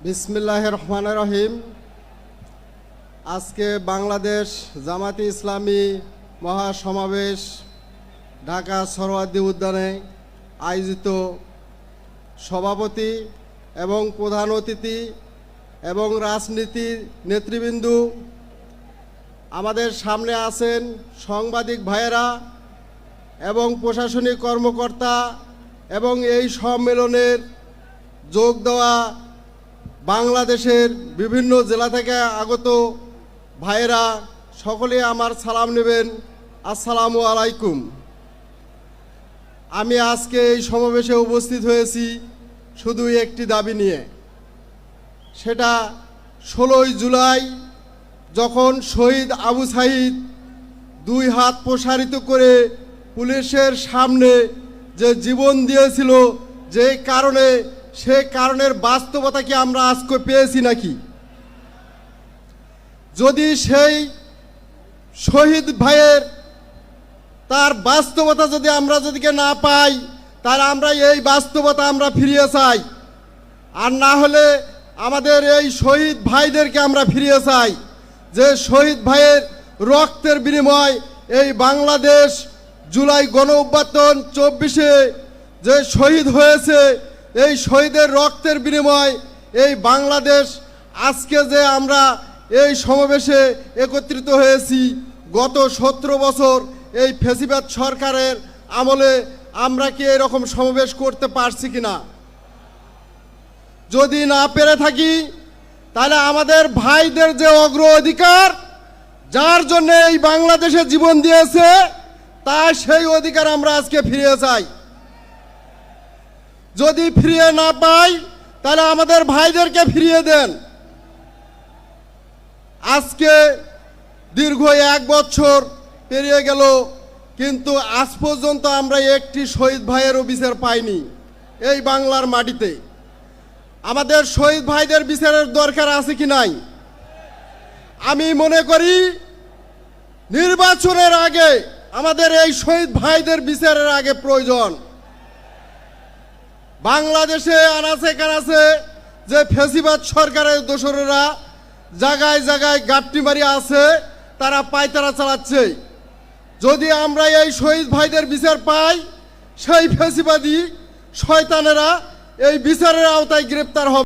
বিসমিল্লাহির রহমানির রহিম। আজকে বাংলাদেশ জামাতে ইসলামী মহাসমাবেশ ঢাকা সরোয়ার্দী উদ্যানে আয়োজিত সভাপতি এবং প্রধান অতিথি এবং রাজনীতির নেতৃবৃন্দ, আমাদের সামনে আছেন সাংবাদিক ভাইয়েরা এবং প্রশাসনিক কর্মকর্তা এবং এই সম্মেলনের যোগ দেওয়া বাংলাদেশের বিভিন্ন জেলা থেকে আগত ভাইয়েরা, সকলে আমার সালাম নেবেন। আসসালামু আলাইকুম। আমি আজকে এই সমাবেশে উপস্থিত হয়েছি শুধু একটি দাবি নিয়ে। সেটা 16ই জুলাই যখন শহীদ আবু সাঈদ দুই হাত প্রসারিত করে পুলিশের সামনে যে জীবন দিয়েছিল, যে কারণে সে কারণের বাস্তবতা কি আমরা আজকে পেয়েছি নাকি? যদি সেই শহীদ ভাইয়ের তার বাস্তবতা যদি আমরা না পাই, তাহলে আমরা এই বাস্তবতা আমরা ফিরিয়ে চাই। আর না হলে আমাদের এই শহীদ ভাইদেরকে আমরা ফিরিয়ে চাই, যে শহীদ ভাইয়ের রক্তের বিনিময় এই বাংলাদেশ জুলাই গণ অভ্যুত্থান 24-এ যে শহীদ হয়েছে, এই শহীদের রক্তের বিনিময় এই বাংলাদেশ আজকে যে আমরা এই সমাবেশে একত্রিত হয়েছি, গত 17 বছর এই ফ্যাসিবাদ সরকারের আমলে আমরা কি এরকম সমাবেশ করতে পারছি কিনা? যদি না পেরে থাকি, তাহলে আমাদের ভাইদের যে অগ্রাধিকার, যার জন্য এই বাংলাদেশে জীবন দিয়েছে, তার সেই অধিকার আমরা আজকে ফিরিয়ে চাই। যদি ফিরিয়ে না পাই, তাহলে আমাদের ভাইদেরকে ফিরিয়ে দেন। আজকে দীর্ঘ 1 বছর পেরিয়ে গেল, কিন্তু আজ পর্যন্ত আমরা একটি শহীদ ভাইয়েরও বিচার পাইনি এই বাংলার মাটিতে। আমাদের শহীদ ভাইদের বিচারের দরকার আছে কি নাই? আমি মনে করি নির্বাচনের আগে আমাদের এই শহীদ ভাইদের বিচারের আগে প্রয়োজন। বাংলাদেশে আনাচে কানাচে যে ফ্যাসিবাদ সরকারের দোসরেরা জায়গায় জায়গায় গাপটি মারি আছে, তারা পায়তারা চালাচ্ছে। যদি আমরা এই শহীদ ভাইদের বিচার পাই, সেই ফ্যাসিবাদী শয়তানেরা এই বিচারের আওতায় গ্রেপ্তার হবে।